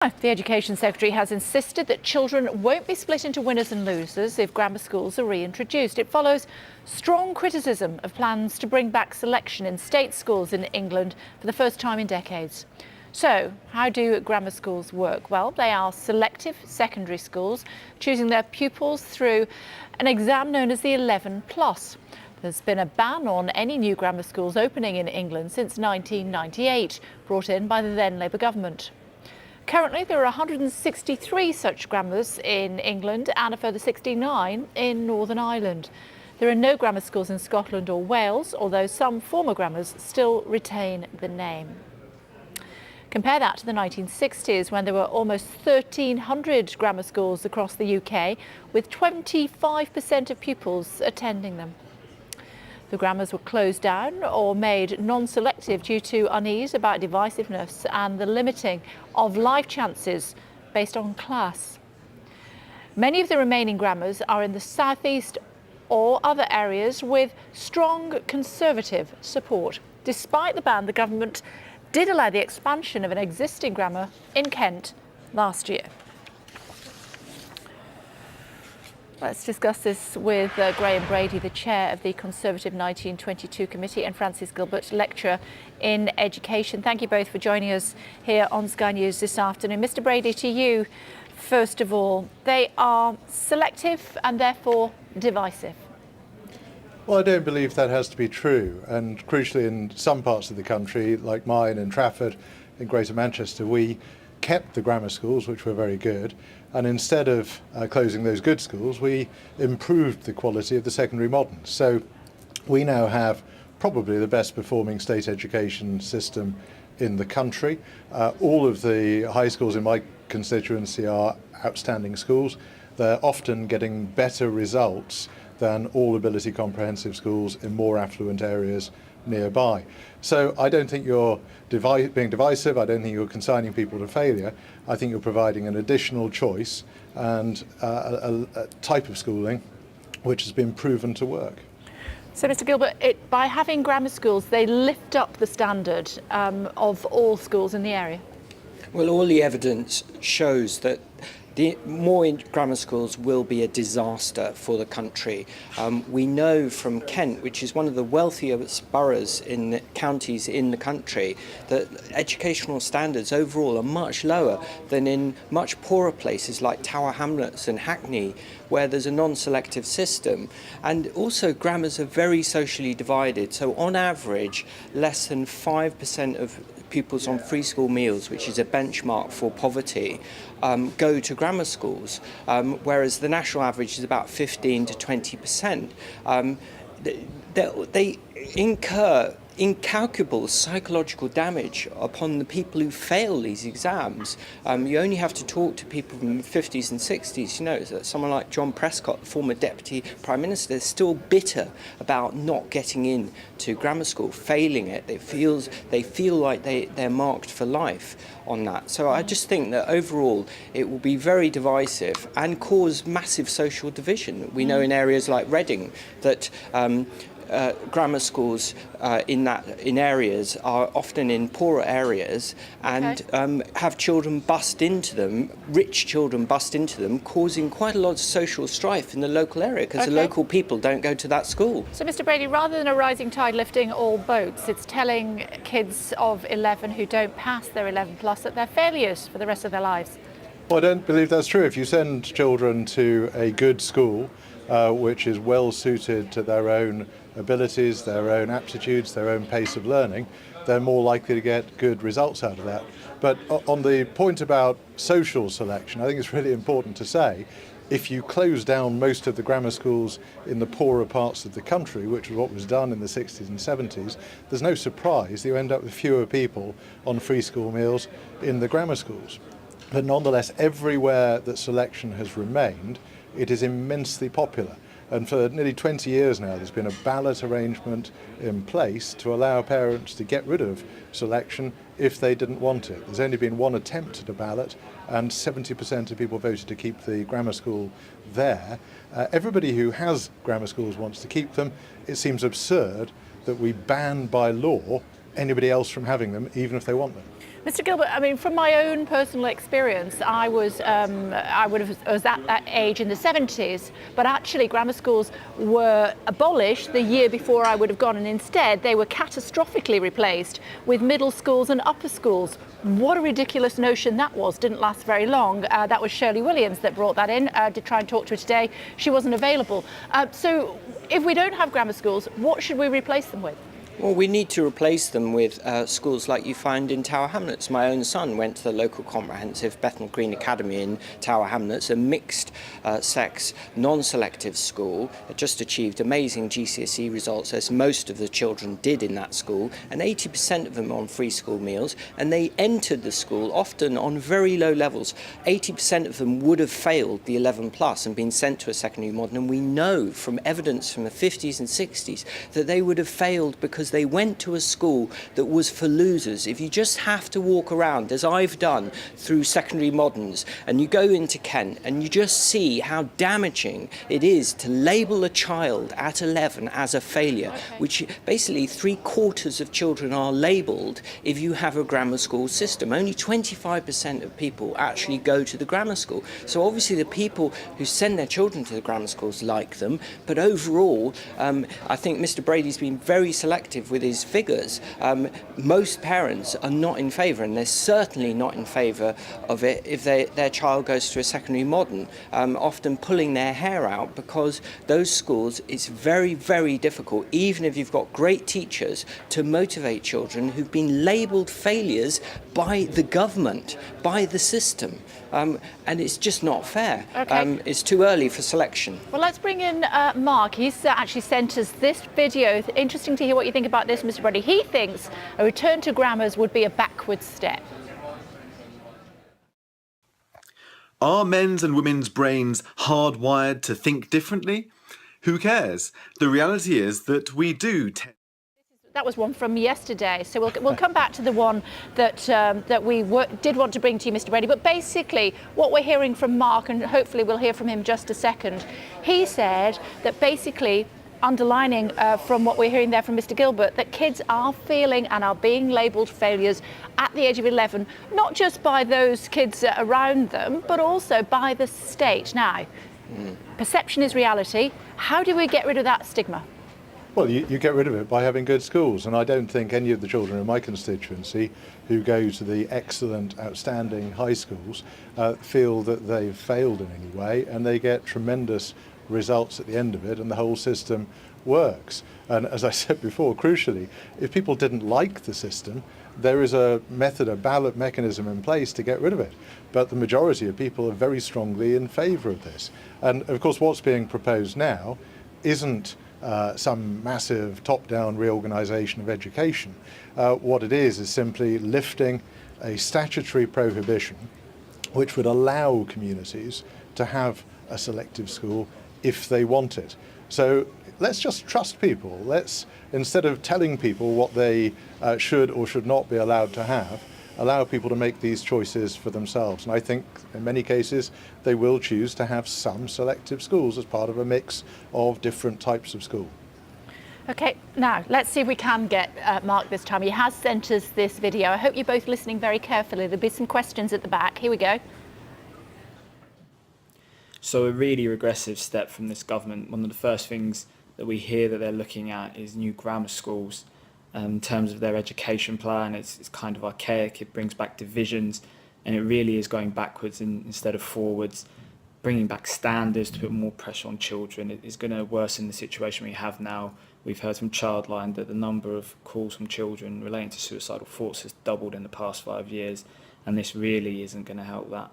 The Education Secretary has insisted that children won't be split into winners and losers if grammar schools are reintroduced. It follows strong criticism of plans to bring back selection in state schools in England for the first time in decades. So, how do grammar schools work? Well, they are selective secondary schools, choosing their pupils through an exam known as the 11+. There's been a ban on any new grammar schools opening in England since 1998, brought in by the then Labour government. Currently, there are 163 such grammars in England and a further 69 in Northern Ireland. There are no grammar schools in Scotland or Wales, although some former grammars still retain the name. Compare that to the 1960s, when there were almost 1,300 grammar schools across the UK, with 25% of pupils attending them. The grammars were closed down or made non-selective due to unease about divisiveness and the limiting of life chances based on class. Many of the remaining grammars are in the southeast or other areas with strong conservative support. Despite the ban, the government did allow the expansion of an existing grammar in Kent last year. Let's discuss this with Graham Brady, the chair of the Conservative 1922 Committee, and Francis Gilbert, lecturer in education. Thank you both for joining us here on Sky News this afternoon. Mr. Brady, to you, first of all, they are selective and therefore divisive. Well, I don't believe that has to be true. And crucially, in some parts of the country, like mine in Trafford, in Greater Manchester, we kept the grammar schools, which were very good, and instead of closing those good schools, we improved the quality of the secondary moderns. So we now have probably the best performing state education system in the country. All of the high schools in my constituency are outstanding schools. They're often getting better results than all ability comprehensive schools in more affluent areas nearby. So I don't think you're being divisive. I don't think you're consigning people to failure. I think you're providing an additional choice and a type of schooling which has been proven to work. So, Mr. Gilbert, by having grammar schools, they lift up the standard of all schools in the area? Well, all the evidence shows that more grammar schools will be a disaster for the country. We know from Kent, which is one of the wealthiest boroughs in the counties in the country, that educational standards overall are much lower than in much poorer places like Tower Hamlets and Hackney, where there's a non-selective system. And also grammars are very socially divided. So on average, less than 5% of pupils on free school meals, which is a benchmark for poverty, go to grammar schools, whereas the national average is about 15 to 20%. They incur incalculable psychological damage upon the people who fail these exams. You only have to talk to people from the 50s and 60s, you know, that someone like John Prescott, former Deputy Prime Minister, is still bitter about not getting in to grammar school, failing it. They feel like they're marked for life on that. So I just think that overall it will be very divisive and cause massive social division. We know in areas like Reading that grammar schools in areas are often in poorer areas and have children bust into them, rich children bust into them, causing quite a lot of social strife in the local area because the local people don't go to that school. So, Mr. Brady, rather than a rising tide lifting all boats, it's telling kids of 11 who don't pass their 11+ that they're failures for the rest of their lives. Well, I don't believe that's true. If you send children to a good school, which is well suited to their own abilities, their own aptitudes, their own pace of learning, they're more likely to get good results out of that. But on the point about social selection, I think it's really important to say, if you close down most of the grammar schools in the poorer parts of the country, which is what was done in the 60s and 70s, there's no surprise that you end up with fewer people on free school meals in the grammar schools. But nonetheless, everywhere that selection has remained, it is immensely popular. And for nearly 20 years now, there's been a ballot arrangement in place to allow parents to get rid of selection if they didn't want it. There's only been one attempt at a ballot, and 70% of people voted to keep the grammar school there. Everybody who has grammar schools wants to keep them. It seems absurd that we ban by law anybody else from having them, even if they want them. Mr. Gilbert, I mean, from my own personal experience, I was at that age in the 70s, but actually grammar schools were abolished the year before I would have gone, and instead they were catastrophically replaced with middle schools and upper schools. What a ridiculous notion that was. Didn't last very long. That was Shirley Williams that brought that in. Did try and talk to her today. She wasn't available. So if we don't have grammar schools, what should we replace them with? Well, we need to replace them with schools like you find in Tower Hamlets. My own son went to the local comprehensive Bethnal Green Academy in Tower Hamlets, a mixed sex, non-selective school. It just achieved amazing GCSE results, as most of the children did in that school, and 80% of them on free school meals, and they entered the school often on very low levels. 80% of them would have failed the 11 plus and been sent to a secondary modern, and we know from evidence from the 50s and 60s that they would have failed because they went to a school that was for losers. If you just have to walk around, as I've done, through secondary moderns, and you go into Kent and you just see how damaging it is to label a child at 11 as a failure, which basically 3/4 of children are labelled if you have a grammar school system. Only 25% of people actually go to the grammar school. So obviously the people who send their children to the grammar schools like them, but overall I think Mr. Brady's been very selective with his figures. Most parents are not in favour, and they're certainly not in favour of it if their child goes to a secondary modern, often pulling their hair out, because those schools, it's very, very difficult, even if you've got great teachers, to motivate children who've been labelled failures by the government, by the system. And it's just not fair. Okay. It's too early for selection. Well, let's bring in Mark. He's actually sent us this video. Interesting to hear what you think about this, Mr. Brady. He thinks a return to grammars would be a backward step. Are men's and women's brains hardwired to think differently? Who cares? The reality is that we do tend. That was one from yesterday, so we'll come back to the one that we did want to bring to you, Mr. Brady. But basically, what we're hearing from Mark, and hopefully we'll hear from him just a second, he said that basically, underlining from what we're hearing there from Mr. Gilbert, that kids are feeling and are being labelled failures at the age of 11, not just by those kids around them, but also by the state. Now, perception is reality. How do we get rid of that stigma? Well, you get rid of it by having good schools, and I don't think any of the children in my constituency who go to the excellent, outstanding high schools feel that they've failed in any way, and they get tremendous results at the end of it, and the whole system works. And as I said before, crucially, if people didn't like the system, there is a method, a ballot mechanism in place to get rid of it. But the majority of people are very strongly in favour of this. And of course, what's being proposed now isn't some massive top-down reorganisation of education. What it is simply lifting a statutory prohibition which would allow communities to have a selective school if they want it. So let's just trust people. Let's, instead of telling people what they should or should not be allowed to have, allow people to make these choices for themselves. And I think in many cases they will choose to have some selective schools as part of a mix of different types of school. Okay, now let's see if we can get Mark this time. He has sent us this video. I hope you're both listening very carefully. There'll be some questions at the back. Here we go. So a really regressive step from this government. One of the first things that we hear that they're looking at is new grammar schools. In terms of their education plan, it's kind of archaic. It brings back divisions, and it really is going backwards instead of forwards. Bringing back standards to put more pressure on children. It is going to worsen the situation we have now. We've heard from Childline that the number of calls from children relating to suicidal thoughts has doubled in the past 5 years, and this really isn't going to help that.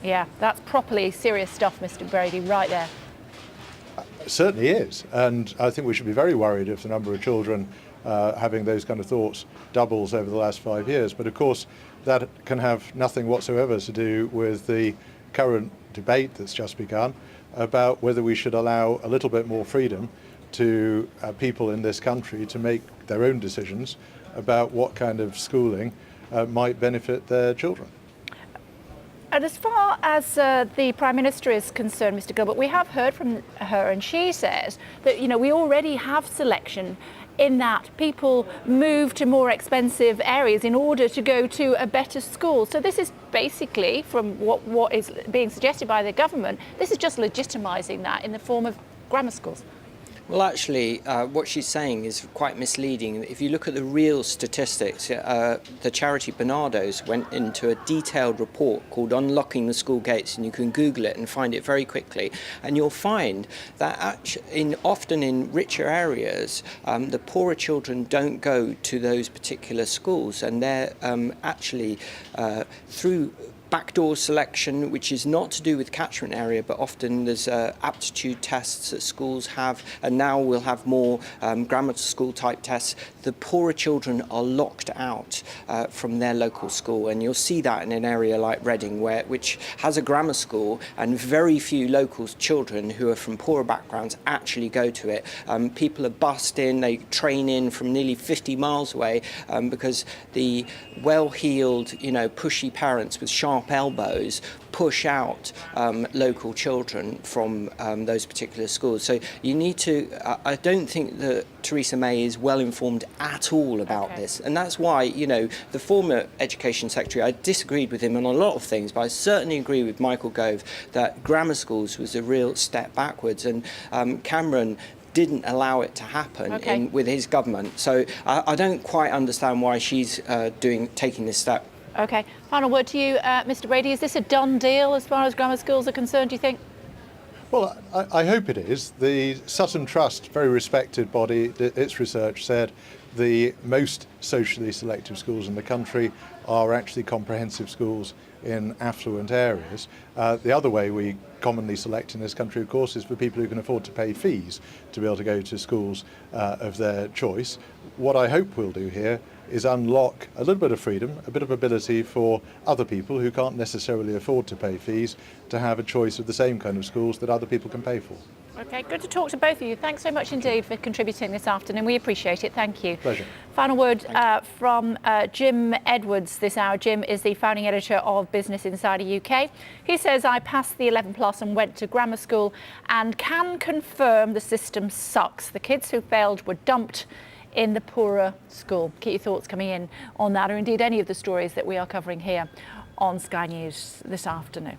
Yeah, that's properly serious stuff, Mr. Brady, right there. It certainly is, and I think we should be very worried if the number of children having those kind of thoughts doubles over the last 5 years. But of course, that can have nothing whatsoever to do with the current debate that's just begun about whether we should allow a little bit more freedom to people in this country to make their own decisions about what kind of schooling might benefit their children. And as far as the Prime Minister is concerned, Mr. Gilbert, we have heard from her, and she says that, you know, we already have selection in that people move to more expensive areas in order to go to a better school. So this is basically, from what is being suggested by the government, this is just legitimising that in the form of grammar schools. Well, actually, what she's saying is quite misleading. If you look at the real statistics, the charity Bernardo's went into a detailed report called Unlocking the School Gates, and you can Google it and find it very quickly. And you'll find that often in richer areas, the poorer children don't go to those particular schools, and they're actually through backdoor selection, which is not to do with catchment area, but often there's aptitude tests that schools have, and now we'll have more grammar school type tests. The poorer children are locked out from their local school, and you'll see that in an area like Reading, which has a grammar school, and very few local children who are from poorer backgrounds actually go to it. People are bussed in, they train in from nearly 50 miles away because the well-heeled, pushy parents with sharp elbows push out local children from those particular schools. So you need to, I don't think that Theresa May is well informed at all about this. And that's why, the former Education Secretary, I disagreed with him on a lot of things, but I certainly agree with Michael Gove that grammar schools was a real step backwards. And Cameron didn't allow it to happen with his government. So I don't quite understand why she's taking this step. OK, final word to you, Mr. Brady. Is this a done deal as far as grammar schools are concerned, do you think? Well, I hope it is. The Sutton Trust, very respected body, its research said the most socially selective schools in the country are actually comprehensive schools in affluent areas. The other way we commonly select in this country, of course, is for people who can afford to pay fees to be able to go to schools of their choice. What I hope we'll do here is unlock a little bit of freedom, a bit of ability for other people who can't necessarily afford to pay fees to have a choice of the same kind of schools that other people can pay for. OK, good to talk to both of you. Thanks so much indeed for contributing this afternoon. We appreciate it. Thank you. Pleasure. Final word from Jim Edwards this hour. Jim is the founding editor of Business Insider UK. He says, I passed the 11 plus and went to grammar school and can confirm the system sucks. The kids who failed were dumped in the poorer school. Keep your thoughts coming in on that, or indeed any of the stories that we are covering here on Sky News this afternoon.